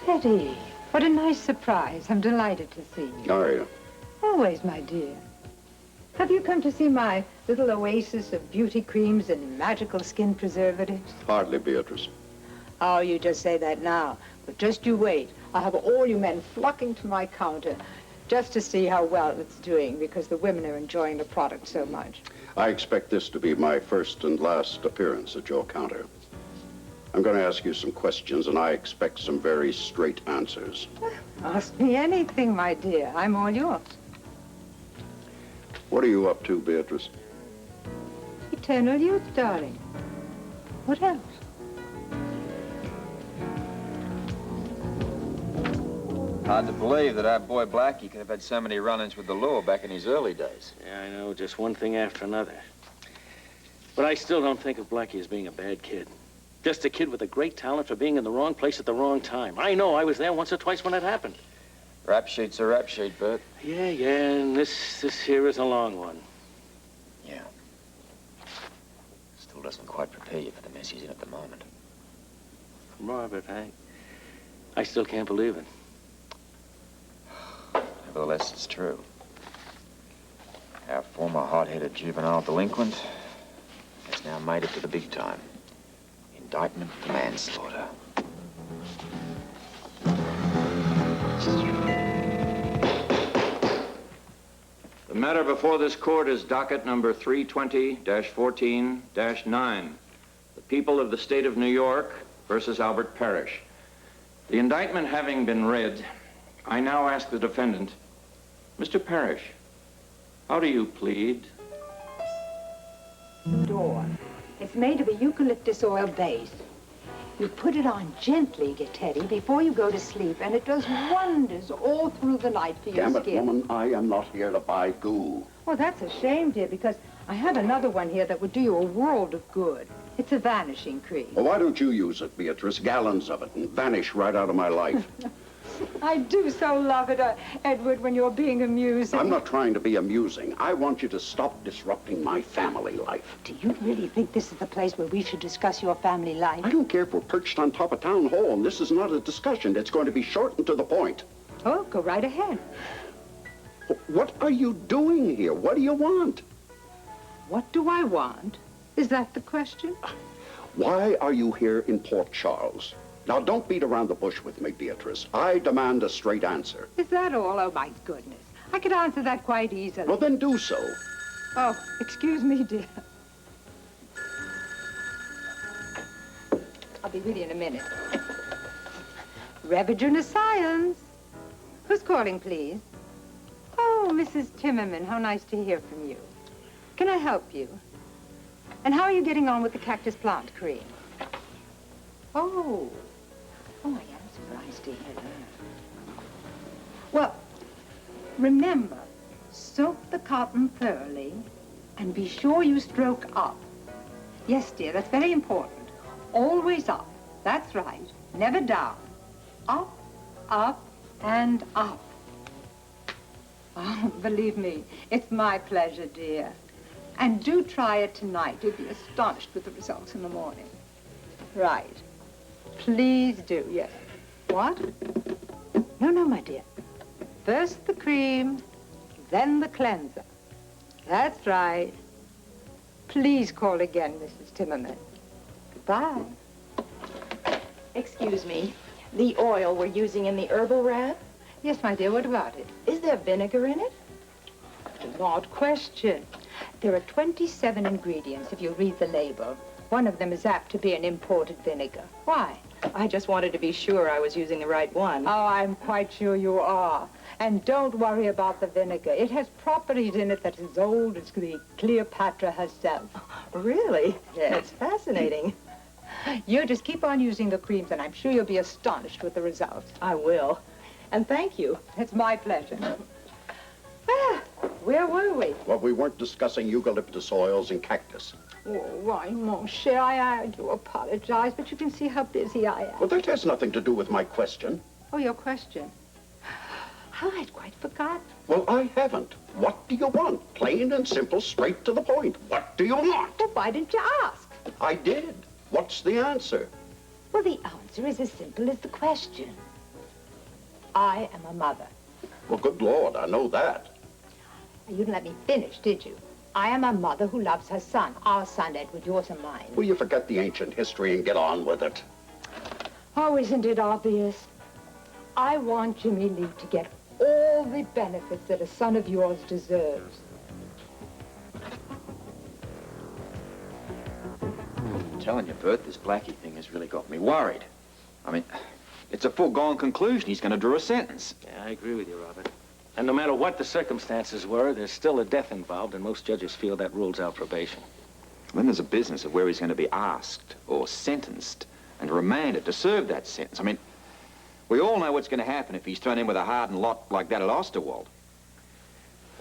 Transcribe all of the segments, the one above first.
Teddy, what a nice surprise. I'm delighted to see you. How are you? Always, my dear. Have you come to see my little oasis of beauty creams and magical skin preservatives? Hardly, Beatrice. Oh, you just say that now. But just you wait. I'll have all you men flocking to my counter just to see how well it's doing, because the women are enjoying the product so much. I expect this to be my first and last appearance at your counter. I'm going to ask you some questions, and I expect some very straight answers. Ask me anything, my dear. I'm all yours. What are you up to, Beatrice? Eternal youth, darling. What else? Hard to believe that our boy Blackie could have had so many run-ins with the law back in his early days. Yeah, I know, just one thing after another. But I still don't think of Blackie as being a bad kid. Just a kid with a great talent for being in the wrong place at the wrong time. I know, I was there once or twice when it happened. Rap sheet's a rap sheet, Bert. Yeah, and this here is a long one. Yeah. Still doesn't quite prepare you for the mess he's in at the moment. Robert, I still can't believe it. Nevertheless, it's true. Our former hot-headed juvenile delinquent has now made it to the big time. Indictment for manslaughter. The matter before this court is docket number 320-14-9. The people of the state of New York versus Albert Parish. The indictment having been read, I now ask the defendant, Mr. Parish, how do you plead? Door. It's made of a eucalyptus oil base. You put it on gently, Teddy, before you go to sleep, and it does wonders all through the night for your Damn it, skin. woman, I am not here to buy goo. Well, that's a shame, dear, because I have another one here that would do you a world of good. It's a vanishing cream. Well, why don't you use it, Beatrice? Gallons of it, and vanish right out of my life. I do so love it, Edward, when you're being amusing. I'm not trying to be amusing. I want you to stop disrupting my family life. Do you really think this is the place where we should discuss your family life? I don't care if we're perched on top of Town Hall, and this is not a discussion. It's going to be short and to the point. Oh, go right ahead. What are you doing here? What do you want? What do I want? Is that the question? Why are you here in Port Charles? Now, don't beat around the bush with me, Beatrice. I demand a straight answer. Is that all? Oh, my goodness. I could answer that quite easily. Well, then do so. Oh, excuse me, dear. I'll be with you in a minute. Ravaging of science. Who's calling, please? Oh, Mrs. Timmerman, how nice to hear from you. Can I help you? And how are you getting on with the cactus plant cream? Oh, I am surprised to hear that. Well, remember, soak the cotton thoroughly and be sure you stroke up. Yes, dear, that's very important. Always up. That's right. Never down. Up, up, and up. Oh, believe me, it's my pleasure, dear. And do try it tonight. You'll be astonished with the results in the morning. Right. Please do, yes. What? No, my dear. First the cream, then the cleanser. That's right. Please call again, Mrs. Timmerman. Goodbye. Excuse me. The oil we're using in the herbal wrap? Yes, my dear, what about it? Is there vinegar in it? An odd question. There are 27 ingredients if you read the label. One of them is apt to be an imported vinegar. Why? I just wanted to be sure I was using the right one. Oh, I'm quite sure you are. And don't worry about the vinegar. It has properties in it that are as old as the Cleopatra herself. Really? Yes. That's fascinating. You just keep on using the creams, and I'm sure you'll be astonished with the results. I will. And thank you. It's my pleasure. Where were we? Well, we weren't discussing eucalyptus oils and cactus. Oh, why, mon cher, I do apologize, but you can see how busy I am. Well, that has nothing to do with my question. Oh, your question? Oh, I'd quite forgotten. Well, I haven't. What do you want? Plain and simple, straight to the point. What do you want? Well, why didn't you ask? I did. What's the answer? Well, the answer is as simple as the question. I am a mother. Well, good Lord, I know that. You didn't let me finish, did you? I am a mother who loves her son. Our son, Edward, yours and mine. Will you forget the ancient history and get on with it? Oh, isn't it obvious? I want Jimmy Lee to get all the benefits that a son of yours deserves. I'm telling you, Bert, this Blackie thing has really got me worried. I mean, it's a foregone conclusion. He's going to draw a sentence. Yeah, I agree with you, Robert. And no matter what the circumstances were, there's still a death involved, and most judges feel that rules out probation. Then there's a business of where he's going to be asked or sentenced and remanded to serve that sentence. I mean, we all know what's going to happen if he's thrown in with a hardened lot like that at Osterwald.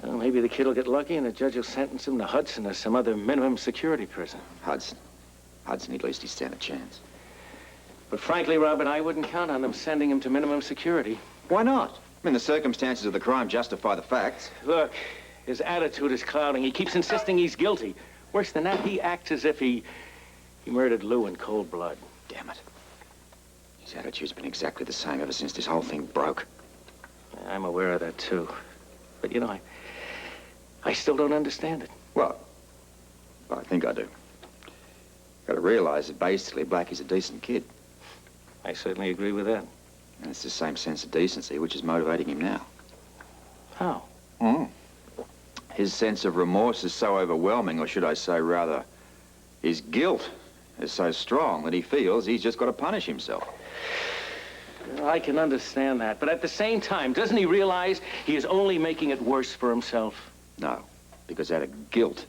Well, maybe the kid will get lucky and the judge will sentence him to Hudson or some other minimum security prison. Hudson, at least he'd stand a chance. But frankly, Robert, I wouldn't count on them sending him to minimum security. Why not? I mean, the circumstances of the crime justify the facts. Look, his attitude is clouding. He keeps insisting he's guilty. Worse than that, he acts as if he murdered Lou in cold blood. Damn it. His attitude's been exactly the same ever since this whole thing broke. I'm aware of that, too. But, you know, I still don't understand it. Well, I think I do. Got to realize that basically Blackie's a decent kid. I certainly agree with that. And it's the same sense of decency which is motivating him now. How? His sense of remorse is so overwhelming, or should I say, rather, his guilt is so strong that he feels he's just got to punish himself. Well, I can understand that, but at the same time, doesn't he realize he is only making it worse for himself? No, because out of guilt,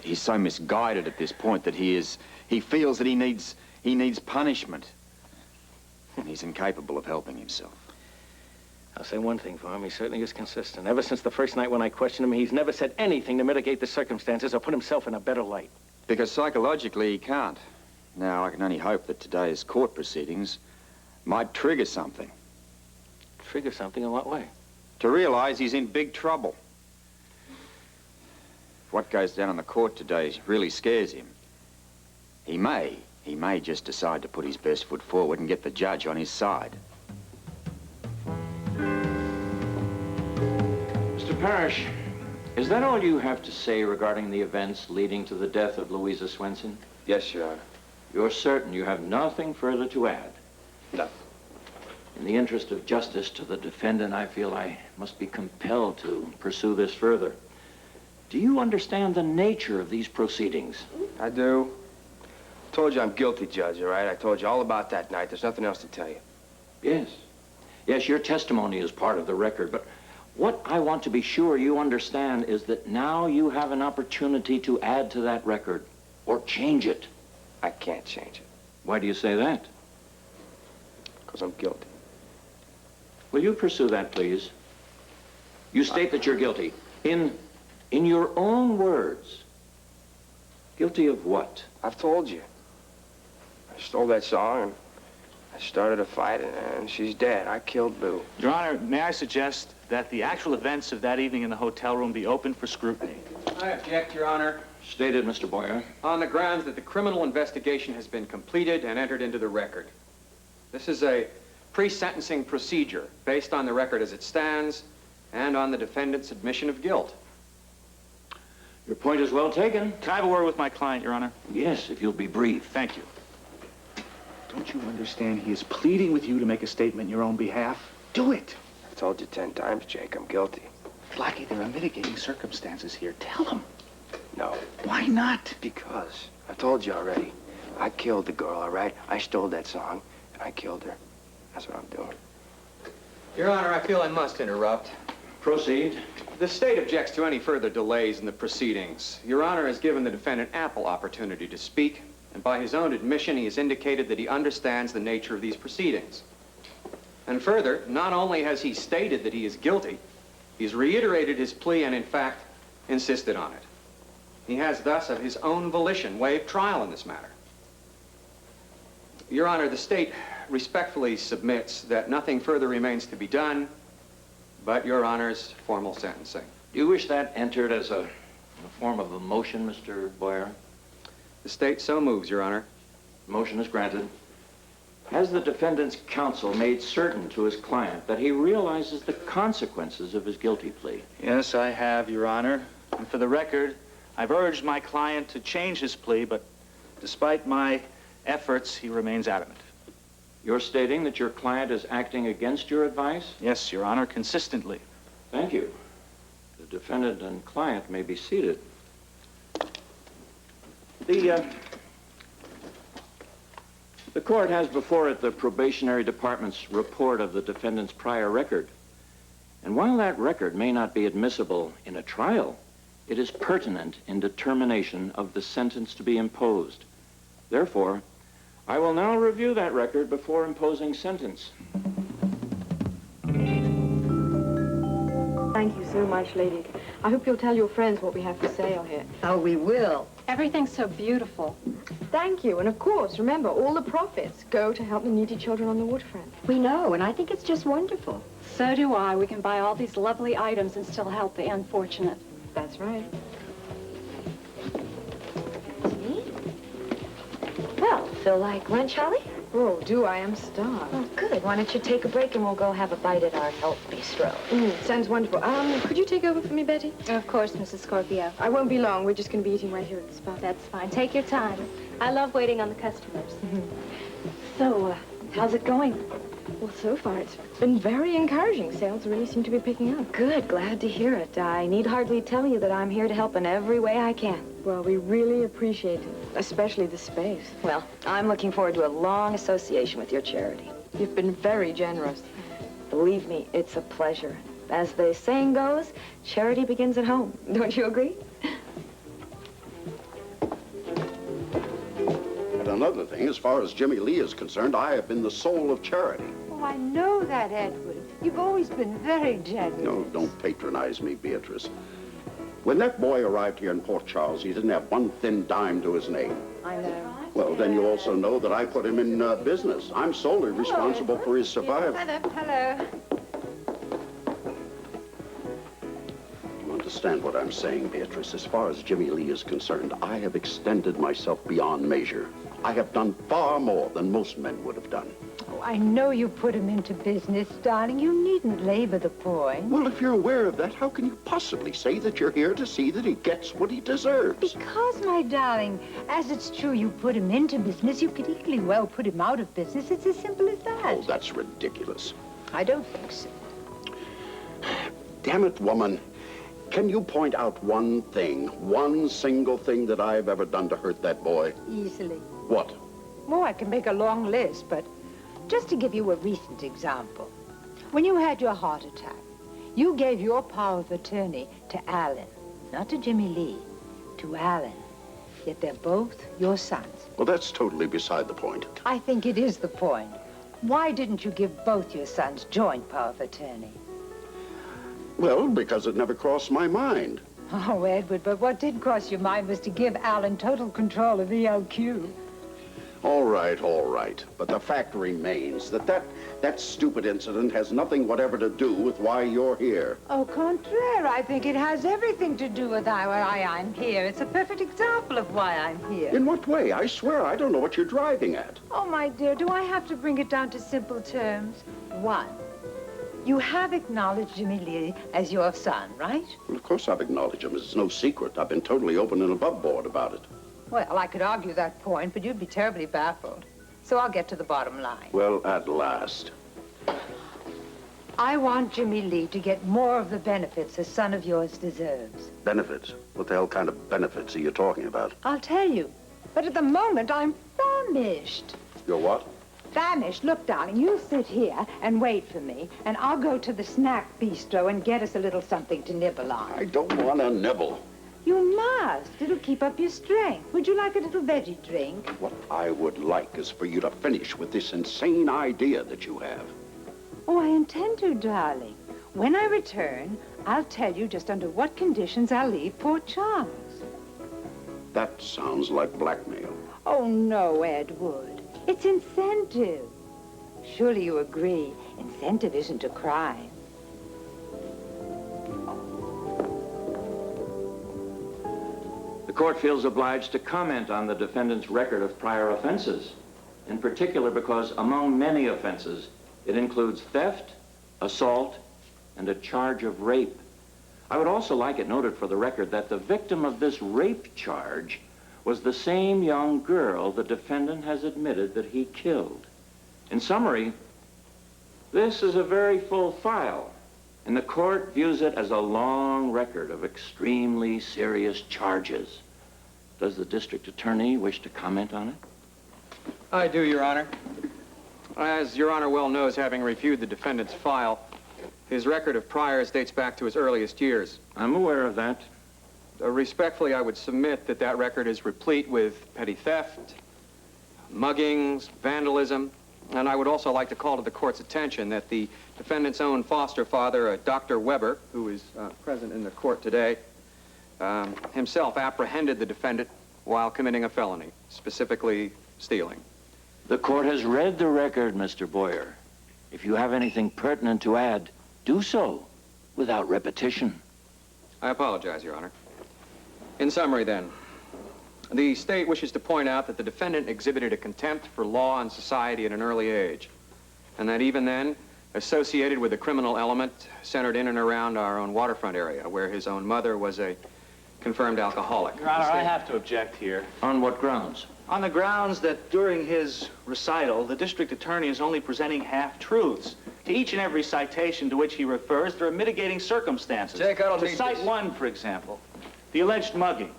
he's so misguided at this point that he feels that he needs punishment. And he's incapable of helping himself. I'll say one thing for him. He certainly is consistent. Ever since the first night when I questioned him, he's never said anything to mitigate the circumstances or put himself in a better light. Because psychologically, he can't. Now, I can only hope that today's court proceedings might trigger something. Trigger something in what way? To realize he's in big trouble. If what goes down in the court today really scares him, he may just decide to put his best foot forward and get the judge on his side. Mr. Parish, is that all you have to say regarding the events leading to the death of Louisa Swenson? Yes, Your Honor. You're certain you have nothing further to add? No. In the interest of justice to the defendant, I feel I must be compelled to pursue this further. Do you understand the nature of these proceedings? I do. Told you I'm guilty, Judge, all right? I told you all about that night. There's nothing else to tell you. Yes. Yes, your testimony is part of the record, but what I want to be sure you understand is that now you have an opportunity to add to that record or change it. I can't change it. Why do you say that? Because I'm guilty. Will you pursue that, please? You state that you're guilty. In your own words. Guilty of what? I've told you. I stole that song, and I started a fight, and she's dead. I killed Lou. Your Honor, may I suggest that the actual events of that evening in the hotel room be open for scrutiny? I object, Your Honor, Stated, Mr. Boyer. on the grounds that the criminal investigation has been completed and entered into the record. This is a pre-sentencing procedure based on the record as it stands and on the defendant's admission of guilt. Your point is well taken. Can I have a word with my client, Your Honor? Yes, if you'll be brief. Thank you. Don't you understand he is pleading with you to make a statement in your own behalf? Do it. I've told you 10 times, Jake, I'm guilty. Blackie, there are mitigating circumstances here. Tell him. No. Why not? Because I told you already. I killed the girl, all right? I stole that song, and I killed her. That's what I'm doing. Your Honor, I feel I must interrupt. Proceed. The state objects to any further delays in the proceedings. Your Honor has given the defendant ample opportunity to speak, and by his own admission, he has indicated that he understands the nature of these proceedings. And further, not only has he stated that he is guilty, he's reiterated his plea and, in fact, insisted on it. He has thus, of his own volition, waived trial in this matter. Your Honor, the state respectfully submits that nothing further remains to be done but Your Honor's formal sentencing. Do you wish that entered as in the form of a motion, Mr. Boyer? The state so moves, Your Honor. Motion is granted. Has the defendant's counsel made certain to his client that he realizes the consequences of his guilty plea? Yes, I have, Your Honor. And for the record, I've urged my client to change his plea, but despite my efforts, he remains adamant. You're stating that your client is acting against your advice? Yes, Your Honor, consistently. Thank you. The defendant and client may be seated. The court has before it the probationary department's report of the defendant's prior record. And while that record may not be admissible in a trial, it is pertinent in determination of the sentence to be imposed. Therefore, I will now review that record before imposing sentence. Thank you so much, ladies. I hope you'll tell your friends what we have for sale here. Oh, we will. Everything's so beautiful. Thank you. And of course, remember, all the profits go to help the needy children on the waterfront. We know, and I think it's just wonderful. So do I. We can buy all these lovely items and still help the unfortunate. That's right. Well, feel like lunch, Holly? Oh, do I? I'm starved. Oh, good. Why don't you take a break and we'll go have a bite at our health bistro? Sounds wonderful. Could you take over for me, Betty? Of course, Mrs. Scorpio. I won't be long. We're just going to be eating right here at the spot. That's fine. Take your time. I love waiting on the customers. So, how's it going? Well, so far, it's been very encouraging. Sales really seem to be picking up. Good. Glad to hear it. I need hardly tell you that I'm here to help in every way I can. Well, we really appreciate it, especially the space. Well, I'm looking forward to a long association with your charity. You've been very generous. Believe me, it's a pleasure. As the saying goes, charity begins at home. Don't you agree? And another thing, as far as Jimmy Lee is concerned, I have been the soul of charity. Oh, I know that, Edward. You've always been very generous. No, don't patronize me, Beatrice. When that boy arrived here in Port Charles, he didn't have one thin dime to his name. I know. Well, then you also know that I put him in business. I'm solely responsible for his survival. Hello. You understand what I'm saying, Beatrice? As far as Jimmy Lee is concerned, I have extended myself beyond measure. I have done far more than most men would have done. Oh, I know you put him into business, darling. You needn't labor the point. Well, if you're aware of that, how can you possibly say that you're here to see that he gets what he deserves? Because, my darling, as it's true you put him into business, you could equally well put him out of business. It's as simple as that. Oh, that's ridiculous. I don't think so. Damn it, woman. Can you point out one thing, one single thing that I've ever done to hurt that boy? Easily. What? Well, I can make a long list, but just to give you a recent example. When you had your heart attack, you gave your power of attorney to Alan, not to Jimmy Lee, to Alan. Yet they're both your sons. Well, that's totally beside the point. I think it is the point. Why didn't you give both your sons joint power of attorney? Well, because it never crossed my mind. Oh, Edward, but what did cross your mind was to give Alan total control of ELQ. All right. But the fact remains that stupid incident has nothing whatever to do with why you're here. Au contraire, I think it has everything to do with why I'm here. It's a perfect example of why I'm here. In what way? I swear I don't know what you're driving at. Oh, my dear, do I have to bring it down to simple terms? One, you have acknowledged Jimmy Lee as your son, right? Well, of course I've acknowledged him. It's no secret. I've been totally open and above board about it. Well, I could argue that point, but you'd be terribly baffled. So I'll get to the bottom line. Well, at last. I want Jimmy Lee to get more of the benefits a son of yours deserves. Benefits? What the hell kind of benefits are you talking about? I'll tell you. But at the moment, I'm famished. You're what? Famished. Look, darling, you sit here and wait for me, and I'll go to the snack bistro and get us a little something to nibble on. I don't want to nibble. You must. It'll keep up your strength. Would you like a little veggie drink? What I would like is for you to finish with this insane idea that you have. Oh, I intend to, darling. When I return, I'll tell you just under what conditions I'll leave Port Charles. That sounds like blackmail. Oh, no, Edward. It's incentive. Surely you agree, incentive isn't a crime. The court feels obliged to comment on the defendant's record of prior offenses. in particular because among many offenses, it includes theft, assault, and a charge of rape. I would also like it noted for the record that the victim of this rape charge was the same young girl the defendant has admitted that he killed. In summary, this is a very full file, and the court views it as a long record of extremely serious charges. Does the district attorney wish to comment on it? I do, Your Honor. As Your Honor well knows, having reviewed the defendant's file, his record of priors dates back to his earliest years. I'm aware of that. Respectfully, I would submit that that record is replete with petty theft, muggings, vandalism, and I would also like to call to the court's attention that the defendant's own foster father, Dr. Weber, who is present in the court today, himself apprehended the defendant while committing a felony, specifically stealing. The court has read the record, Mr. Boyer. If you have anything pertinent to add, do so without repetition. I apologize, Your Honor. In summary, then, the state wishes to point out that the defendant exhibited a contempt for law and society at an early age, and that even then, associated with a criminal element centered in and around our own waterfront area, where his own mother was a confirmed alcoholic. Your Honor, I have to object here. On what grounds? On the grounds that during his recital, the district attorney is only presenting half-truths. To each and every citation to which he refers, there are mitigating circumstances. Jake, I don't to need cite this. one, for example, the alleged mugging.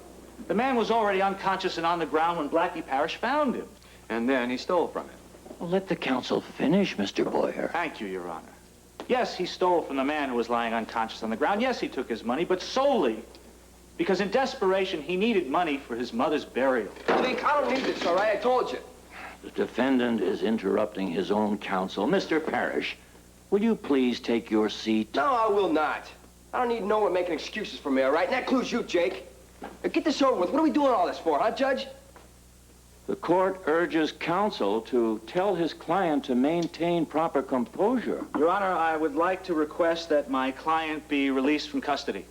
The man was already unconscious and on the ground when Blackie Parish found him. And then he stole from him. Well, let the counsel finish, Mr. Boyer. Thank you, Your Honor. Yes, he stole from the man who was lying unconscious on the ground. Yes, he took his money, but solely because in desperation he needed money for his mother's burial. Link, I don't need this, all right? I told you. The defendant is interrupting his own counsel. Mr. Parish, will you please take your seat? No, I will not. I don't need no one making excuses for me, all right? And that includes you, Jake. Now, get this over with. What are we doing all this for, huh, Judge? The court urges counsel to tell his client to maintain proper composure. Your Honor, I would like to request that my client be released from custody.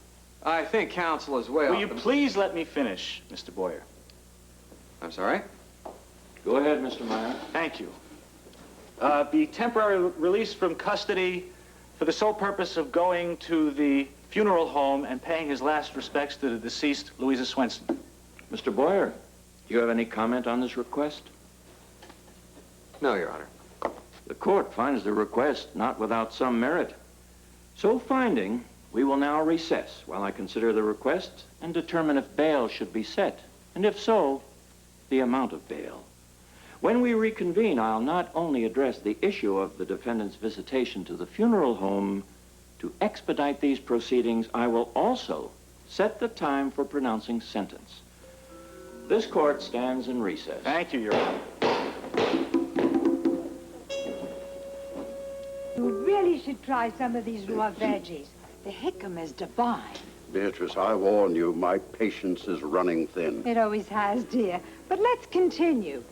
I think counsel is way off. Will you please let me finish, Mr. Boyer? I'm sorry? Go ahead, Mr. Meyer. Thank you. Be temporarily released from custody for the sole purpose of going to the funeral home and paying his last respects to the deceased Louisa Swenson. Mr. Boyer, do you have any comment on this request? No, Your Honor. The court finds the request not without some merit. So finding, we will now recess while I consider the request and determine if bail should be set, and if so, the amount of bail. When we reconvene, I'll not only address the issue of the defendant's visitation to the funeral home. To expedite these proceedings, I will also set the time for pronouncing sentence. This court stands in recess. Thank you, Your Honor. You really should try some of these raw veggies. The jicama is divine. Beatrice, I warn you, my patience is running thin. It always has, dear. But let's continue.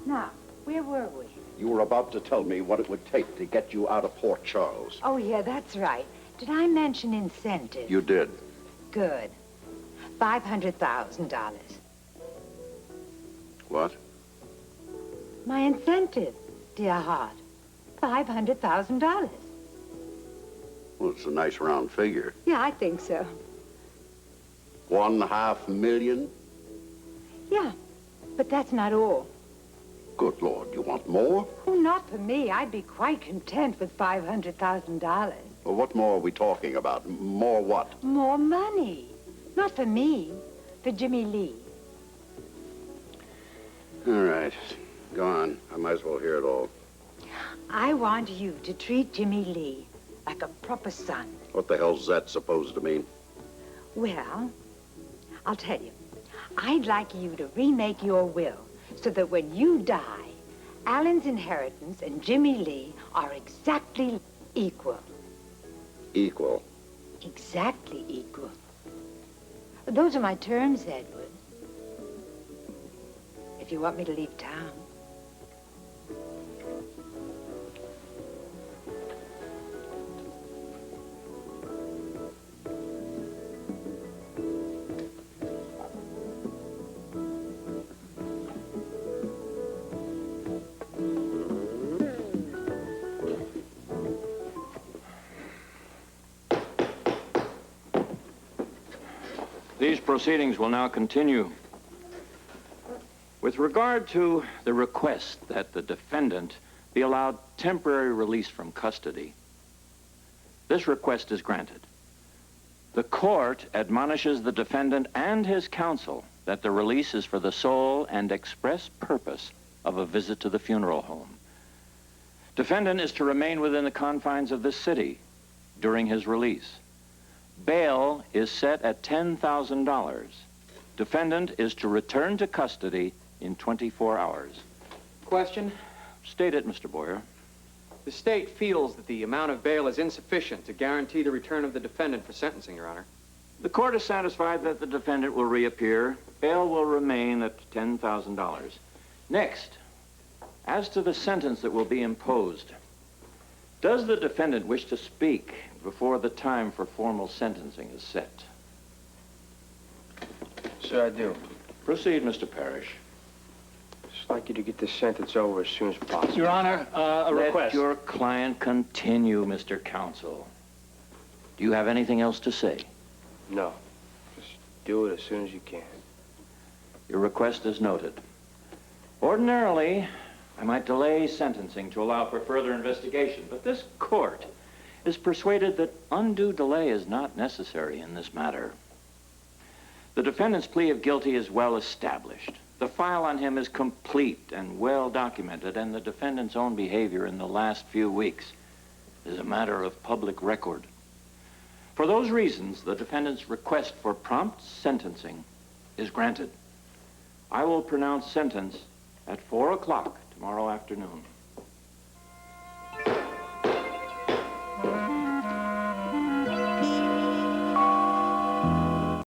Now, where were we? You were about to tell me what it would take to get you out of Port Charles. Oh, yeah, that's right. Did I mention incentive? You did. Good. $500,000. What? My incentive, dear heart. $500,000. Well, it's a nice round figure. Yeah, I think so. 1.5 million? Yeah, but that's not all. Good Lord, you want more? Oh, not for me. I'd be quite content with $500,000. Well, what more are we talking about? More what? More money. Not for me. For Jimmy Lee. All right. Go on. I might as well hear it all. I want you to treat Jimmy Lee like a proper son. What the hell's that supposed to mean? Well, I'll tell you. I'd like you to remake your will so that when you die, Alan's inheritance and Jimmy Lee are exactly equal. Equal? Exactly equal. Those are my terms, Edward. If you want me to leave town. These proceedings will now continue. With regard to the request that the defendant be allowed temporary release from custody, this request is granted. The court admonishes the defendant and his counsel that the release is for the sole and express purpose of a visit to the funeral home. Defendant is to remain within the confines of this city during his release. Bail is set at $10,000. Defendant is to return to custody in 24 hours. Question? State it, Mr. Boyer. The state feels that the amount of bail is insufficient to guarantee the return of the defendant for sentencing, Your Honor. The court is satisfied that the defendant will reappear. Bail will remain at $10,000. Next, as to the sentence that will be imposed, does the defendant wish to speak before the time for formal sentencing is set? Sir, I do. Proceed, Mr. Parish. I'd like you to get this sentence over as soon as possible. Your Honor, a request. Let your client continue, Mr. Counsel. Do you have anything else to say? No. Just do it as soon as you can. Your request is noted. Ordinarily, I might delay sentencing to allow for further investigation, but this court is persuaded that undue delay is not necessary in this matter. The defendant's plea of guilty is well established. The file on him is complete and well documented, and the defendant's own behavior in the last few weeks is a matter of public record. For those reasons, the defendant's request for prompt sentencing is granted. I will pronounce sentence at 4 o'clock tomorrow afternoon.